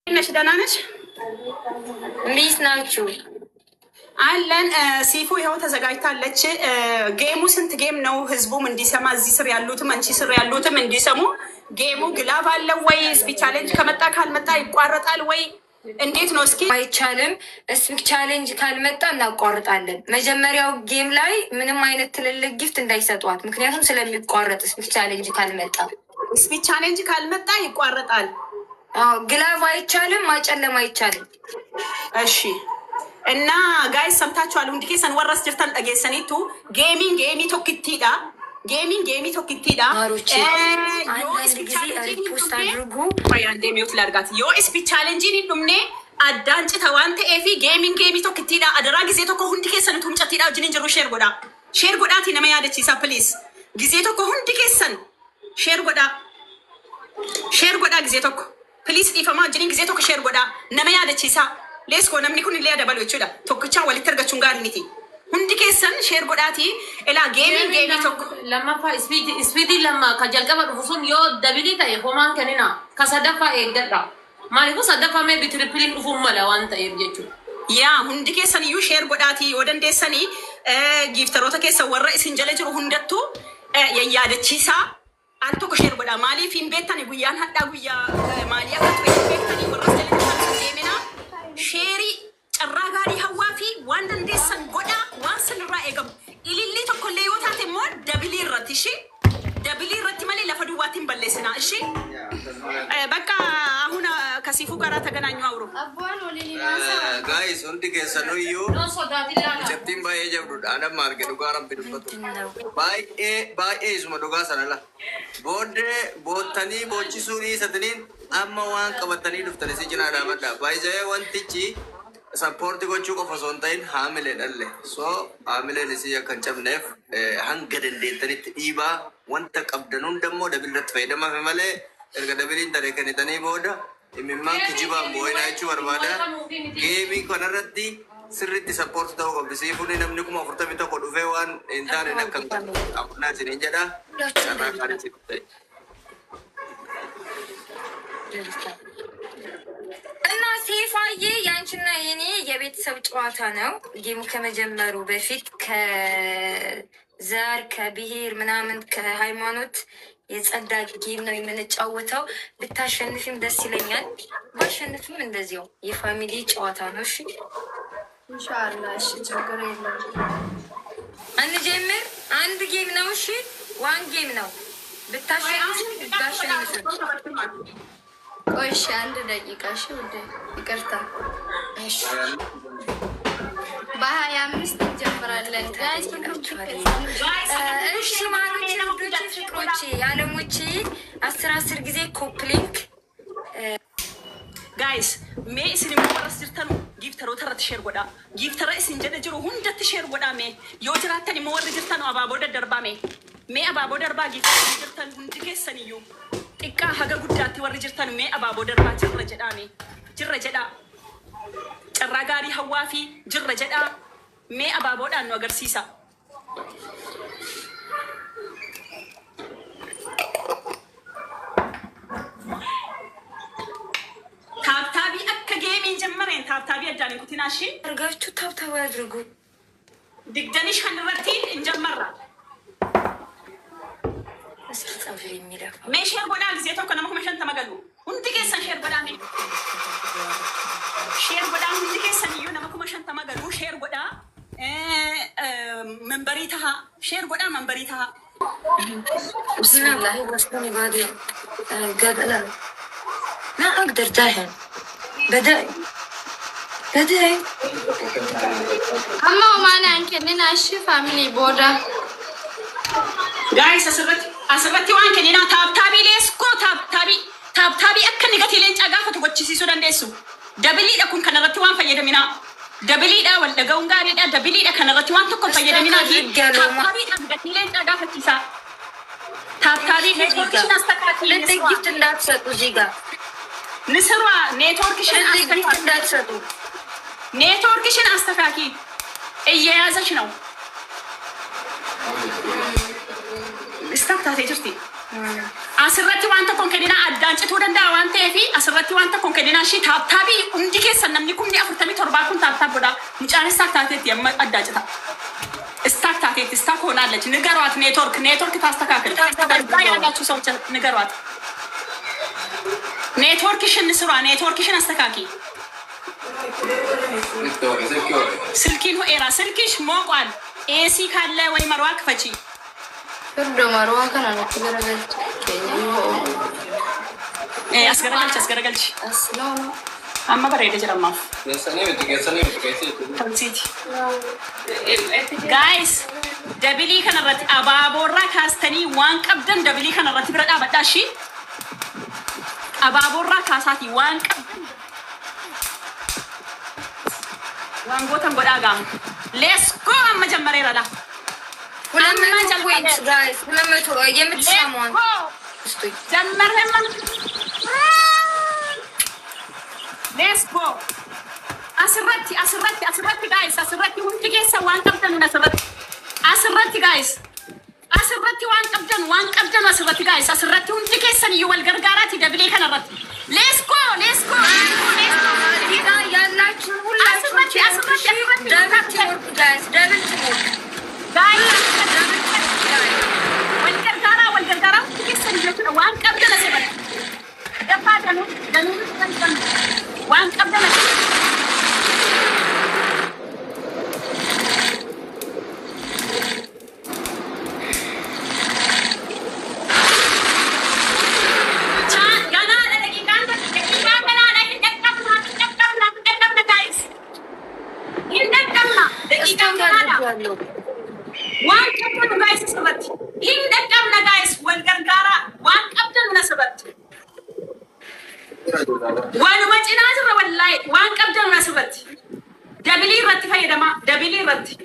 ነሽ? ደህና ነሽ? እንዴት ናችሁ? አለን። ሲፉ ይኸው ተዘጋጅታለች። ጌሙ ስንት ጌም ነው? ህዝቡም እንዲሰማ እዚህ ስር ያሉትም አንቺ ስር ያሉትም እንዲሰሙ ጌሙ ግላብ አለው ወይ? ስፒክ ቻሌንጅ ከመጣ ካልመጣ ይቋረጣል ወይ? እንዴት ነው? እስኪ አይቻልም። ስፒክ ቻሌንጅ ካልመጣ እናቋርጣለን። መጀመሪያው ጌም ላይ ምንም አይነት ትልልቅ ጊፍት እንዳይሰጧት፣ ምክንያቱም ስለሚቋረጥ ስፒክ ቻሌንጅ ካልመጣ ስፒክ ቻሌንጅ ካልመጣ ይቋረጣል። ግላብ አይቻልም፣ ማጨለም አይቻልም። እሺ እና ጋይስ ሰምታችኋል። ሁንዲ ኬሰን ወረስ ጅርተን ጠጌሰኒቱ ጌሚንግ ጌሚ ቶክቲዳ ጌሚንግ ጌሚ ቶክቲዳ ፖስት አድርጉ። ሚውት ላድርጋት። ዮ ስፒች ቻሌንጂን ዱምኔ አዳንጭ ተዋንተ ኤፊ ጌሚንግ ጌሚ ቶክቲዳ አደራ ጊዜ ቶኮ ሁንዲ ኬሰን ቱምጨቲዳ ጅንን ጅሩ ሼር ጎዳቲ ነመ ያደቺሳ ፕሊዝ ጊዜ ቶኮ ሁንዲ ኬሰን ሼር ጎዳ ጊዜ ቶኮ ፕሊዝ ኢፈማ ጅኒን ጊዜ ቶኮ ሼር ጎዳ ነመ ያደቺሳ ሌስኮ ነምኒ ኩን ሊያ ደበሎ ይችላ ቶክቻ ወሊት ተርገቹን ጋር ኒቲ ሁንዲ ኬሰን ሼር ጎዳቲ ኤላ ጌሚንግ ጌሚ ቶኮ ለማፋ ስፒዲ ለማ ከጀልቀበ ዱፉሱን ዮ ደቢሊ ታዬ ሆማን ከኒና ከሰደፋ ኤገዳ ማሊኩ ሰደፋ ሜ ቢትሪፕሊን ዱፉን መለ ዋንተ ኤብጀቹ ያ ሁንዲ ኬሰን ዩ ሼር ጎዳቲ ወደንዴሰኒ ጊፍተሮተ ኬሰ ወረ ኢሲንጀለ ጅሩ ሁንደቱ የያደቺሳ አንቶ ከሼር ጎዳ ማሊ ፊን ቤታኒ ጉያን ሀዳ ጉያ ማሊ አከቱ ቤታኒ ወረሰለ ጀሜና ሼሪ ጨራ ጋሪ ሀዋፊ ዋንድ እንዴሰን ጎዳ ዋንስን ራ ኤገም ኢሊሊ ተኮለ ይወታቴ ሞ ደብሊ ረት እሺ ደብሊ ረት ማሊ ለፈዱዋቲን በለስና እሺ በቃ አሁን ከሲፉ ጋራ ተገናኙ አውሩ ጋይስ ሁንዲ ኬሰኑ ዩ ጀፕቲን ባዬ ጀብዱ አደም ማርገ ዱጋራም ቢዱፈቱ ባዬ ሱመ ዱጋ ሰነላ ቦደ ቦተኒ ቦቺሱኒ ሰትኒን አማ ዋን ቀበተኒ ዱፍተኒ ሲጅና ዳመዳ ባይዘየ ወንቲቺ ሰፖርት ጎቹ ቆፈሶንታይን ሀምሌ ደለ ሶ ሀምሌ ለሲ ከንጨምነፍ ሀንገደ እንደንተኒት ኢባ ወንተ ቀብደኑን ደሞ ደብልረት ፈይደማ ፈመለ erga dabiliin tare kanitanii booda imimmaan kijibaan boo'inaachuu barbaada. Geemii kanarratti sirriitti sappoorti ta'uu qabdi. Siifuun namni kuma 41 dhufee waan hin taane akka qabnaa isiniin jedha. Carraa kaanitti ta'e. እና ሴፋዬ ያንቺና የኔ የቤተሰብ ጨዋታ ነው። ጌሙ ከመጀመሩ በፊት ከዘር ከብሔር ምናምን ከሃይማኖት የጸዳ ጌም ነው የምንጫወተው። ብታሸንፊም ደስ ይለኛል፣ ባሸንፍም እንደዚያው የፋሚሊ ጨዋታ ነው። እሺ ኢንሻአላህ። እሺ ችግር የለም። አንጀምር። አንድ ጌም ነው። እሺ ዋን ጌም ነው። ብታሸንፊም ባሸንፍም ቆይ እሺ አንድ ደቂቃ እሺ ውዴ ይቅርታ። እሺ በ25 እንጀምራለን ጋይስ። እሺ ማሮቼ ውዶቼ ፍቅሮቼ ያለሞቼ 10 ጊዜ ኮፕሊንክ ጋይስ ሜ እስኒ ወረስ ጅርተኑ ጊፍተሮ ተረት ሼር ጎዳ ጊፍተራ እስን ጀደ ጅሩ ሁንደት ሼር ጎዳ ሜ ዮጅራተኒ ሞወር ጅርተኑ አባቦ ደርባ ሜ አባቦ ደርባ ጊፍተሩ ጅርተን ሁንዲ ኬሰንዩ ጥቃ ሀገ ጉዳቲ ወር ጅርተኑ ሜ አባቦ ደርባ ጅረ ጀዳ ጨራ ጋሪ ሀዋፊ ጅረ ጀዳ ሜ አባቦዳን ነው አገርሲሳ ታብታቢ አከ ጌሚን ጀመረን ታብታቢ አጃን ኩቲናሺ አርጋችሁ ታብታብ አድርጉ። ድግደኒሽ ከንረቲ እንጀመራ እስኪ ጻፍ የሚለፋ ሜ ሼር ጎዳ ጊዜ ተኮ ነመኩ መሸን ተመገሉ ሁንዲ ኬሰን ሼር ጎዳ ሜ ሼር ጎዳ ሁንዲ ኬሰን እዩ ነመኩ መሸን ተመገሉ ሼር ጎዳ መንበሪታሃ ሼር ጎዳ መንበሪታሃ ብስሚላህ ወስኒ ባዲ ገደላ ما اقدر جاهل بدأ اما ومانا انكننا اشي فاميلي بودا ጋይስ አስበቲ ዋን ከኒና ታብታቢ ሌስኮ ታብታቢ አከን ገቲ ሌንጫ ጋፈቱ ጎቺሲሱ ደንዴሱ ደብሊ ደኩን ከነረቲ ዋን ፈየደሚና ደብሊ ዳ ወልደገውን ጋሪ ዳ ደብሊ ዳ ከነረቲ ዋን ተኮ ፈየደሚና ታብታቢ ገቲ ሌንጫ ጋፈቲሳ ታብታቢ ኔትወርክሽን አስተካክሊ ለጥቂት እንዳትሰጡ እዚህ ጋር ንስሯ ኔትወርክሽን አስተካኪ እየያዘች ነው። ስታክታቴ ጅርቲ asirratti wanta konkedina addaan cituu danda'a waan ta'eef asirratti wanta konkedina ishii taaptaabii hundi keessan namni 47 kun taaptaabuudha. Mucaan istaak taateetti amma addaa cita. Istaak taateetti istaak hoonaalleች ንገሯት። ኔትወርክ ታስተካክል። ያላችሁ ሰዎች ንገሯት። ኔትወርክሽን ስሯ። ኔትወርክሽን አስተካኪ። ስልኪን ኤራ ስልክሽ ሞቋል። ኤሲ ካለ ወይ መርዋ ክፈቺ። ፍርዶ መርዋ ከናነ ትገረገልች አስገረገልች አስላው amma bareeda jedhama. Guys, dabilii kanarratti abaaboorraa kaastanii waan qabdan dabilii kanarratti bira dhaabadhaa shi. Abaaboorraa kaasaati waan qabdan. Waan gootan godhaa gaama. Let's go amma jammareera la. guys, የምትሰማውን ጀመርህማ Let's go. Asirratti guys. Asirratti hundi keessa waan qabdan asirratti guys. Asirratti waan qabdan asirratti guys. Asirratti hundi keessan iyyuu wal gargaaraati dabilee kanarratti. Let's go. ያላችሁ ሁላችሁ guys, double teamwork. wal gargaara hundi keessan iyyuu waan qabdan asirratti. Dabbaa danuu waan qabdan waanuma cinaa jirra wallahi waan qabdan asirratti dabilii irratti fayyadama dabilii irratti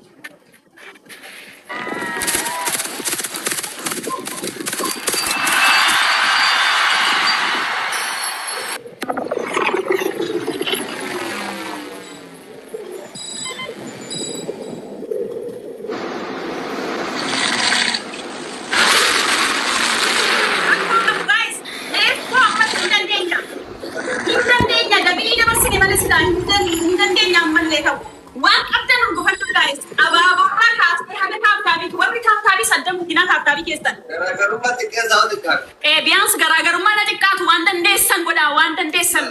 waan qabdan urgufachuu guys abaaboorraa kaastee haga taaptaabiitu warri taaptaabii saddam guddinaa taaptaabii keessan biyaans garaagarummaa na xiqqaatu waan dandeessan godhaa waan dandeessan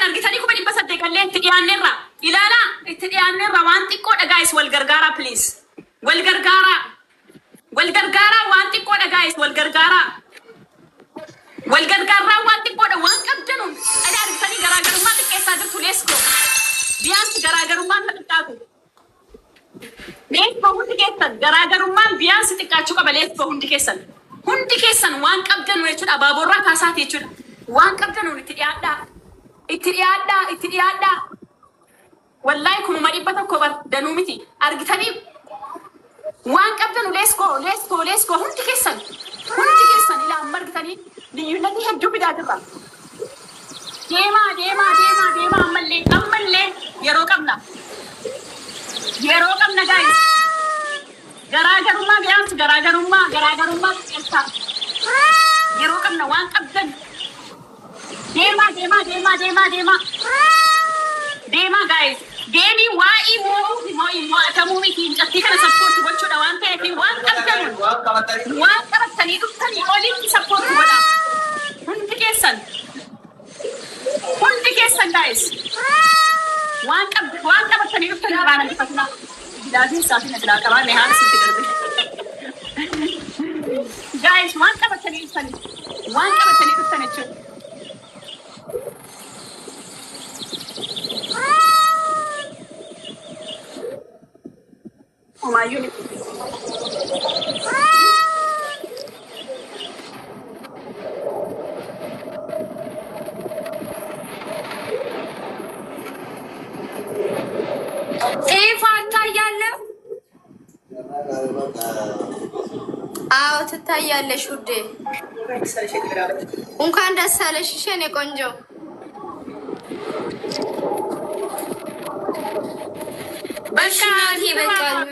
argitanii 800 qallee itti dhiyaanneerra ilaalaa itti dhiyaanneerra waan xiqqoodha guys wal gargaaraa please wal gargaaraa waan xiqqoodha guys wal gargaaraa waan xiqqoodha waan qabdanuun adda argitanii garaagarummaa xiqqeessaa jirtu leesko biyaansi garaagarummaan na xiqqaatu leesko hundi keessan garaagarummaan biyaansi xiqqaachuu qaba leesko hundi keessan waan qabdanu jechuudha abaaboorraa kaasaati jechuudha waan qabdanuun itti dhiyaadhaa wallahi kumuma 100 danuu miti argitanii waan qabdanu leesko hundi keessan ilaa amma argitanii liyyuunatti hedduu fidaa jirra. Deemaa ammallee yeroo qabna guys. Garaagarummaa biyaansi garaagarummaa xiqqeessaa yeroo qabna waan qabdan deemaa guys. Deemii waa'ii mo'atamuu miti incartii kana sappoorti gochuudha waan ta'eef waan qabatanii dhuftanii olitti sappoorti godha hundi keessan guys waan qabatanii dhuftanii irraa nandifatina gidaasiin saatiin asirraa qabaa mehaan sitti darbe guys waan qabatanii dhuftan jechuudha. Oh my unit. አዎ ትታያለሽ ውዴ። እንኳን ደስ አለሽ የኔ ቆንጆ። በቃ ይበቃል።